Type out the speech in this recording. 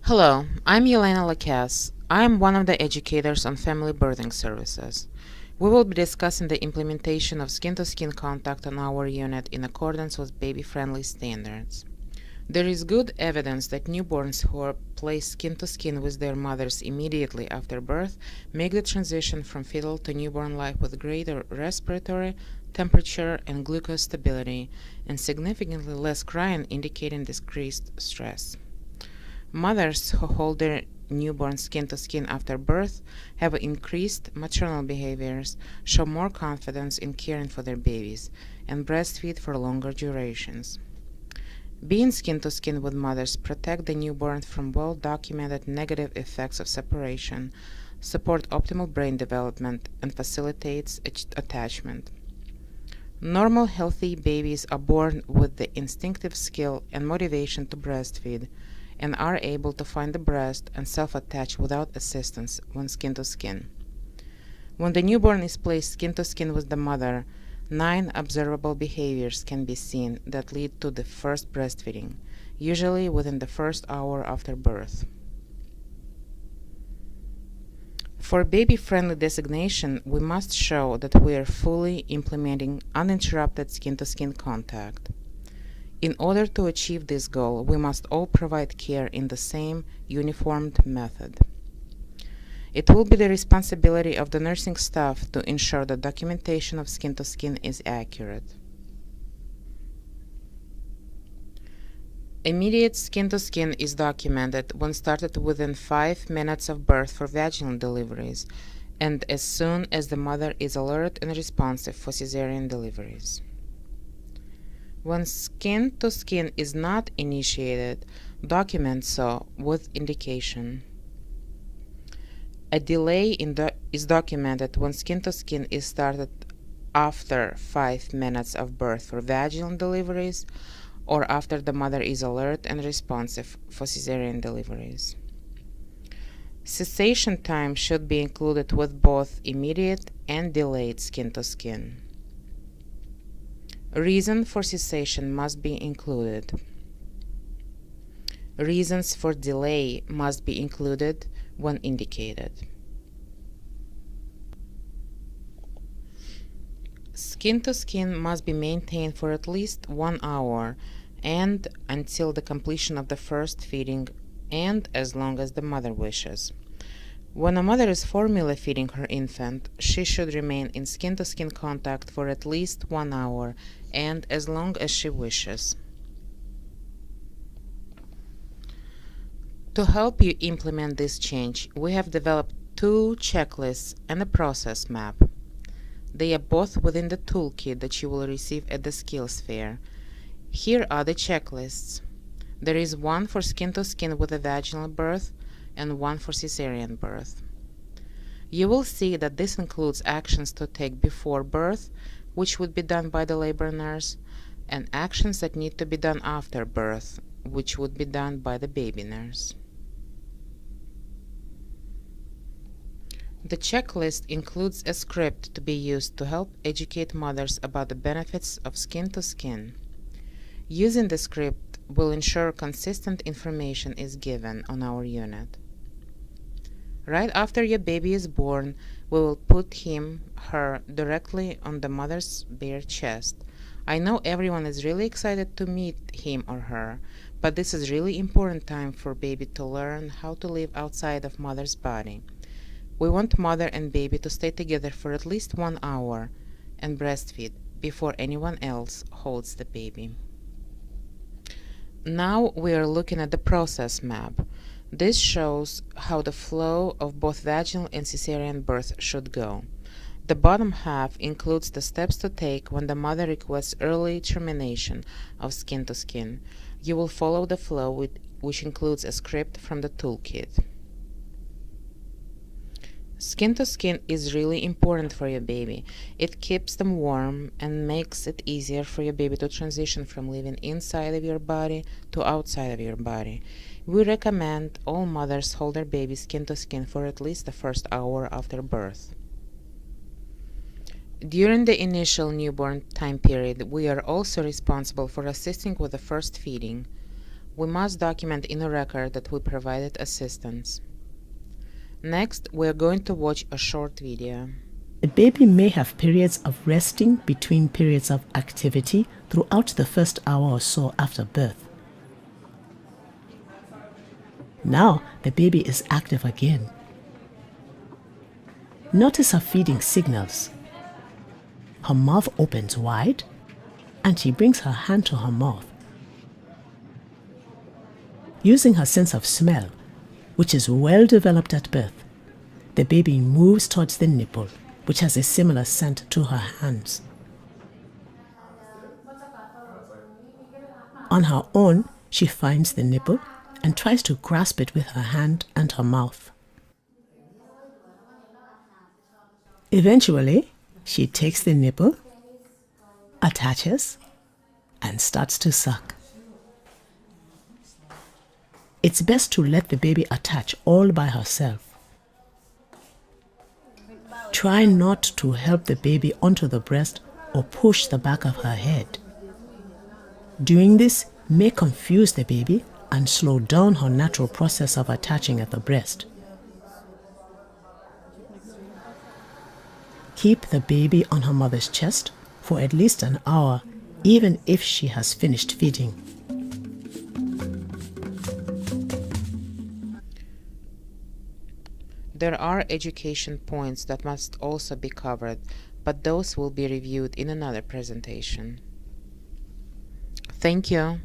Hello, I'm Yelena Lacasse. I am one of the educators on family birthing services. We will be discussing the implementation of skin-to-skin contact on our unit in accordance with baby-friendly standards. There is good evidence that newborns who are placed skin-to-skin with their mothers immediately after birth make the transition from fetal to newborn life with greater respiratory, temperature, and glucose stability, and significantly less crying, indicating decreased stress. Mothers who hold their newborn skin to skin after birth have increased maternal behaviors, show more confidence in caring for their babies, and breastfeed for longer durations. Being skin to skin with mothers protect the newborn from well-documented negative effects of separation, support optimal brain development, and facilitates attachment. Normal healthy babies are born with the instinctive skill and motivation to breastfeed, and are able to find the breast and self-attach without assistance when skin to skin. When the newborn is placed skin to skin with the mother, 9 observable behaviors can be seen that lead to the first breastfeeding, usually within the first hour after birth. For baby-friendly designation, we must show that we are fully implementing uninterrupted skin-to-skin contact. In order to achieve this goal, we must all provide care in the same uniformed method. It will be the responsibility of the nursing staff to ensure that documentation of skin to skin is accurate. Immediate skin to skin is documented when started within 5 minutes of birth for vaginal deliveries, and as soon as the mother is alert and responsive for cesarean deliveries. When skin to skin is not initiated, document so with indication. A delay is documented when skin to skin is started after 5 minutes of birth for vaginal deliveries or after the mother is alert and responsive for cesarean deliveries. Cessation time should be included with both immediate and delayed skin to skin. Reason for cessation must be included. Reasons for delay must be included when indicated. Skin to skin must be maintained for at least 1 hour and until the completion of the first feeding and as long as the mother wishes. When a mother is formula feeding her infant, she should remain in skin-to-skin contact for at least 1 hour and as long as she wishes. To help you implement this change, we have developed 2 checklists and a process map. They are both within the toolkit that you will receive at the skills fair. Here are the checklists. There is one for skin-to-skin with a vaginal birth and one for cesarean birth. You will see that this includes actions to take before birth, which would be done by the labor nurse, and actions that need to be done after birth, which would be done by the baby nurse. The checklist includes a script to be used to help educate mothers about the benefits of skin to skin. Using the script will ensure consistent information is given on our unit. Right after your baby is born, we will put her directly on the mother's bare chest. I know everyone is really excited to meet him or her, but this is really important time for baby to learn how to live outside of mother's body. We want mother and baby to stay together for at least 1 hour and breastfeed before anyone else holds the baby. Now we are looking at the process map. This shows how the flow of both vaginal and cesarean birth should go. The bottom half includes the steps to take when the mother requests early termination of skin to skin. You will follow the flow which includes a script from the toolkit. Skin to skin is really important for your baby. It keeps them warm and makes it easier for your baby to transition from living inside of your body to outside of your body. We recommend all mothers hold their baby skin to skin for at least the first hour after birth. During the initial newborn time period, we are also responsible for assisting with the first feeding. We must document in a record that we provided assistance. Next, we are going to watch a short video. The baby may have periods of resting between periods of activity throughout the first hour or so after birth. Now the baby is active again. Notice her feeding signals. Her mouth opens wide and she brings her hand to her mouth. Using her sense of smell, which is well developed at birth, the baby moves towards the nipple, which has a similar scent to her hands. On her own, she finds the nipple and tries to grasp it with her hand and her mouth. Eventually, she takes the nipple, attaches, and starts to suck. It's best to let the baby attach all by herself. Try not to help the baby onto the breast or push the back of her head. Doing this may confuse the baby and slow down her natural process of attaching at the breast. Keep the baby on her mother's chest for at least an hour, even if she has finished feeding. There are education points that must also be covered, but those will be reviewed in another presentation. Thank you.